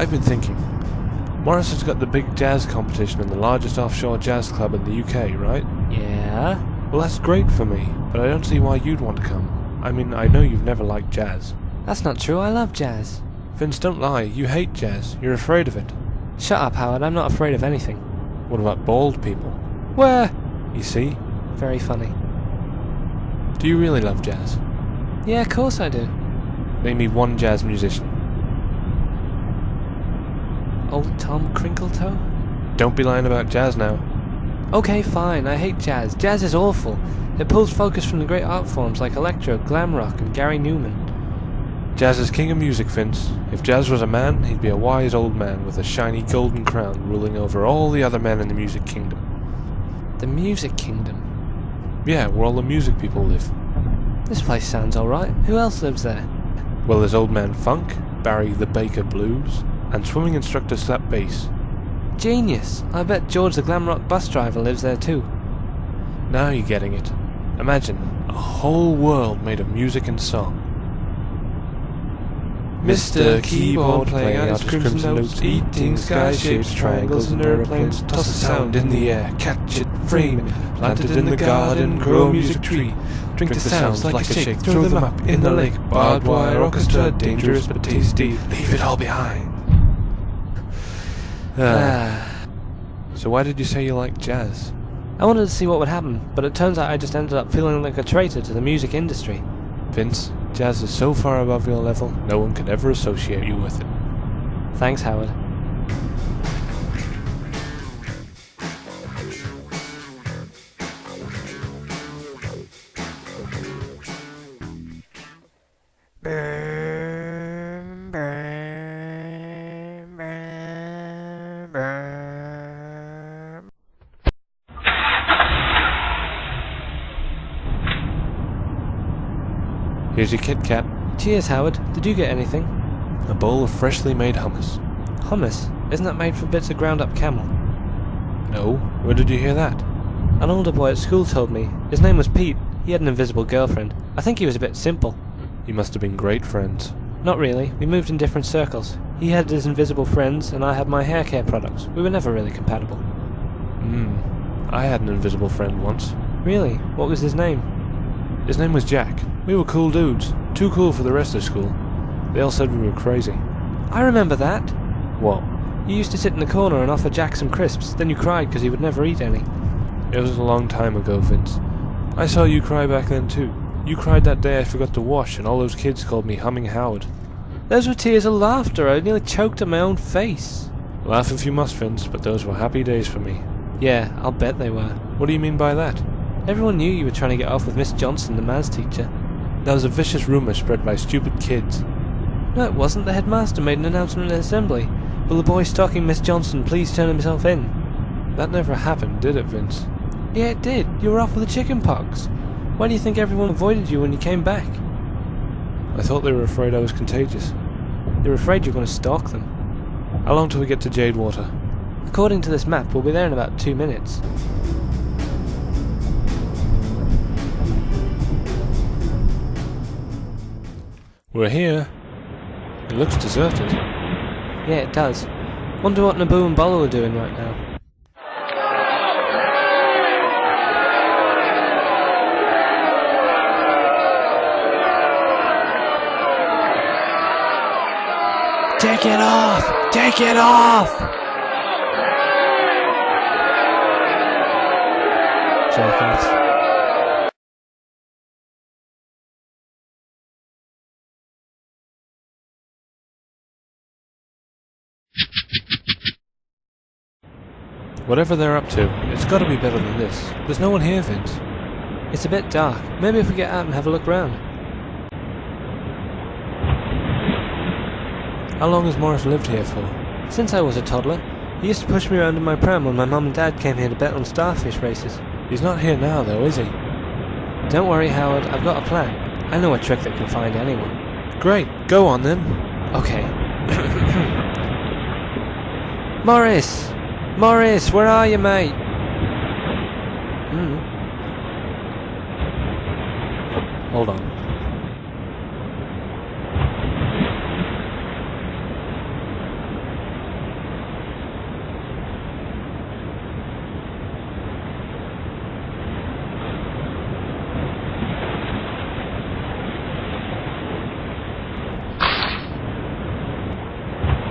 I've been thinking. Morris has got the big jazz competition in the largest offshore jazz club in the UK, right? Yeah? Well, that's great for me, but I don't see why you'd want to come. I mean, I know you've never liked jazz. That's not true, I love jazz. Vince, don't lie. You hate jazz. You're afraid of it. Shut up, Howard, I'm not afraid of anything. What about bald people? Where? You see? Very funny. Do you really love jazz? Yeah, of course I do. Name me one jazz musician. Old Tom Crinkletoe? Don't be lying about jazz now. Okay, fine, I hate jazz. Jazz is awful. It pulls focus from the great art forms like electro, glam rock, and Gary Newman. Jazz is king of music, Vince. If jazz was a man, he'd be a wise old man with a shiny golden crown ruling over all the other men in the music kingdom. The music kingdom? Yeah, where all the music people live. This place sounds alright. Who else lives there? Well, there's Old Man Funk, Barry the Baker Blues, and swimming instructor Slap Bass. Genius! I bet George the glam rock bus driver lives there too. Now you're getting it. Imagine, a whole world made of music and song. Mr. Keyboard playing out his crimson notes, eating sky-shaped triangles and airplanes, toss a sound in the air, catch it, frame it, plant it in the garden, grow a music tree, drink the sounds like a shake, throw them up in the lake, barbed wire orchestra, dangerous but tasty, leave it all behind. So why did you say you like jazz? I wanted to see what would happen, but it turns out I just ended up feeling like a traitor to the music industry. Vince, jazz is so far above your level, no one could ever associate you with it. Thanks, Howard. Here's your Kit Kat. Cheers, Howard. Did you get anything? A bowl of freshly made hummus. Hummus? Isn't that made from bits of ground up camel? No? Where did you hear that? An older boy at school told me. His name was Pete. He had an invisible girlfriend. I think he was a bit simple. You must have been great friends. Not really. We moved in different circles. He had his invisible friends, and I had my hair care products. We were never really compatible. I had an invisible friend once. Really? What was his name? His name was Jack. We were cool dudes. Too cool for the rest of school. They all said we were crazy. I remember that. What? You used to sit in the corner and offer Jack some crisps, then you cried because he would never eat any. It was a long time ago, Vince. I saw you cry back then too. You cried that day I forgot to wash and all those kids called me Humming Howard. Those were tears of laughter. I nearly choked on my own face. Laugh if you must, Vince, but those were happy days for me. Yeah, I'll bet they were. What do you mean by that? Everyone knew you were trying to get off with Miss Johnson, the maths teacher. That was a vicious rumour spread by stupid kids. No, it wasn't. The headmaster made an announcement in assembly. Will the boy stalking Miss Johnson please turn himself in? That never happened, did it, Vince? Yeah, it did. You were off with the chicken pox. Why do you think everyone avoided you when you came back? I thought they were afraid I was contagious. They were afraid you were going to stalk them. How long till we get to Jadewater? According to this map, we'll be there in about 2 minutes. We're here. It looks deserted. Yeah, it does. Wonder what Naboo and Bolo are doing right now. Take it off! Take it off! Jerkers. Whatever they're up to, it's got to be better than this. There's no one here, Vince. It's a bit dark. Maybe if we get out and have a look round. How long has Morris lived here for? Since I was a toddler. He used to push me around in my pram when my mum and dad came here to bet on starfish races. He's not here now, though, is he? Don't worry, Howard. I've got a plan. I know a trick that can find anyone. Great. Go on, then. Okay. Morris! Morris, where are you, mate? Hold on.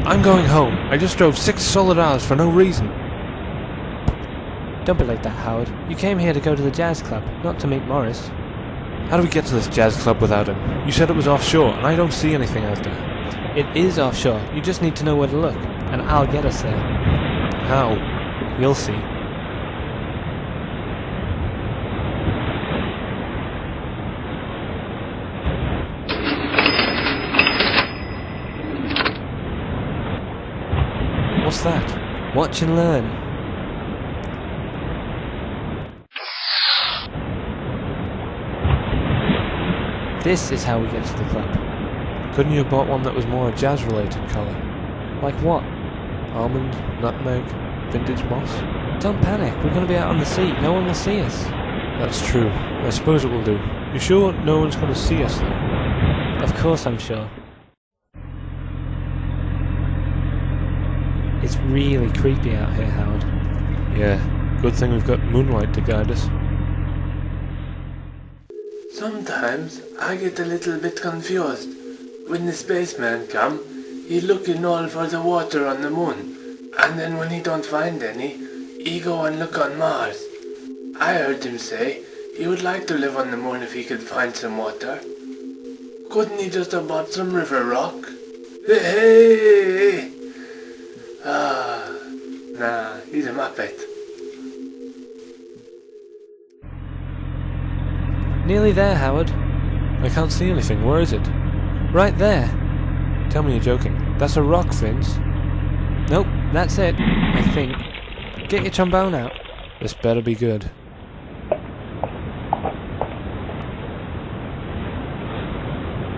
I'm going home. I just drove 6 solid hours for no reason. Don't be like that, Howard. You came here to go to the jazz club, not to meet Morris. How do we get to this jazz club without him? You said it was offshore, and I don't see anything out there. It is offshore. You just need to know where to look, and I'll get us there. How? You'll see. What's that? Watch and learn. This is how we get to the club. Couldn't you have bought one that was more a jazz-related colour? Like what? Almond, nutmeg, vintage moss? Don't panic, we're going to be out on the sea. No one will see us. That's true. I suppose it will do. You sure no one's going to see us, though? Of course I'm sure. It's really creepy out here, Howard. Yeah, good thing we've got moonlight to guide us. Sometimes I get a little bit confused. When the spaceman come, he looking all for the water on the moon, and then when he don't find any, he go and look on Mars. I heard him say he would like to live on the moon if he could find some water. Couldn't he just have bought some river rock? Hey! Nah, he's a muppet. Nearly there, Howard. I can't see anything. Where is it? Right there. Tell me you're joking. That's a rock, Vince. Nope, that's it, I think. Get your trombone out. This better be good.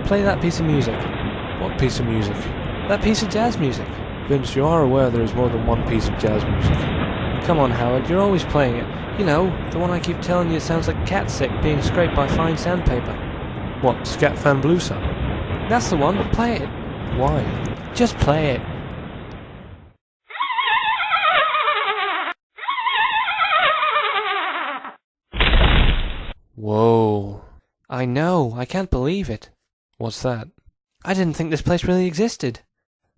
Play that piece of music. What piece of music? That piece of jazz music. Vince, you are aware there is more than one piece of jazz music. Come on, Howard, you're always playing it. You know, the one I keep telling you sounds like cat sick being scraped by fine sandpaper. What, Scat Fan Blue song? That's the one, play it. Why? Just play it. Whoa. I know, I can't believe it. What's that? I didn't think this place really existed.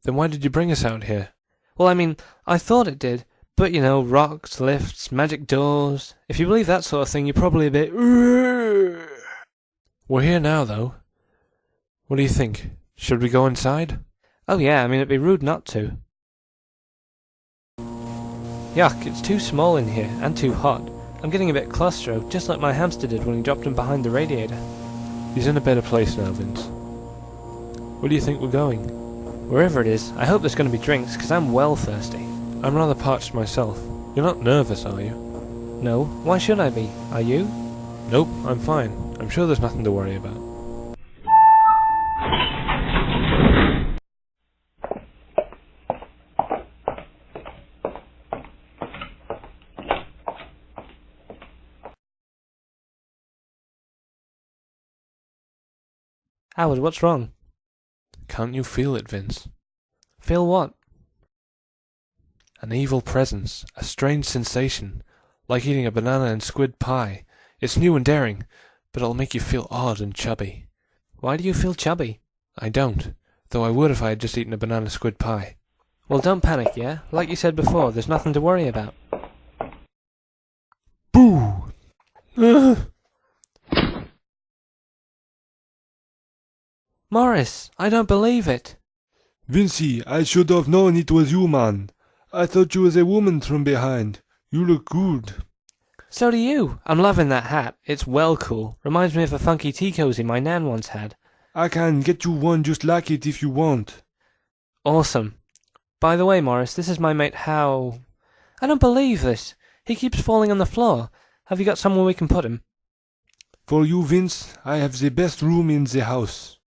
Then why did you bring us out here? Well, I mean, I thought it did. But, you know, rocks, lifts, magic doors. If you believe that sort of thing, you're probably a bit... We're here now, though. What do you think? Should we go inside? Oh yeah, I mean, it'd be rude not to. Yuck, it's too small in here, and too hot. I'm getting a bit claustro, just like my hamster did when he dropped him behind the radiator. He's in a better place now, Vince. Where do you think we're going? Wherever it is, I hope there's going to be drinks, because I'm well thirsty. I'm rather parched myself. You're not nervous, are you? No, why should I be? Are you? Nope, I'm fine. I'm sure there's nothing to worry about. Howard, what's wrong? Can't you feel it, Vince? Feel what? An evil presence, a strange sensation, like eating a banana and squid pie. It's new and daring, but it'll make you feel odd and chubby. Why do you feel chubby? I don't, though I would if I had just eaten a banana squid pie. Well, don't panic, yeah? Like you said before, there's nothing to worry about. Boo! Morris, I don't believe it. Vincey, I should have known it was you, man. I thought you was a woman from behind. You look good. So do you. I'm loving that hat. It's well cool. Reminds me of a funky tea cozy my nan once had. I can get you one just like it if you want. Awesome. By the way, Morris, this is my mate How... I don't believe this. He keeps falling on the floor. Have you got somewhere we can put him? For you, Vince, I have the best room in the house.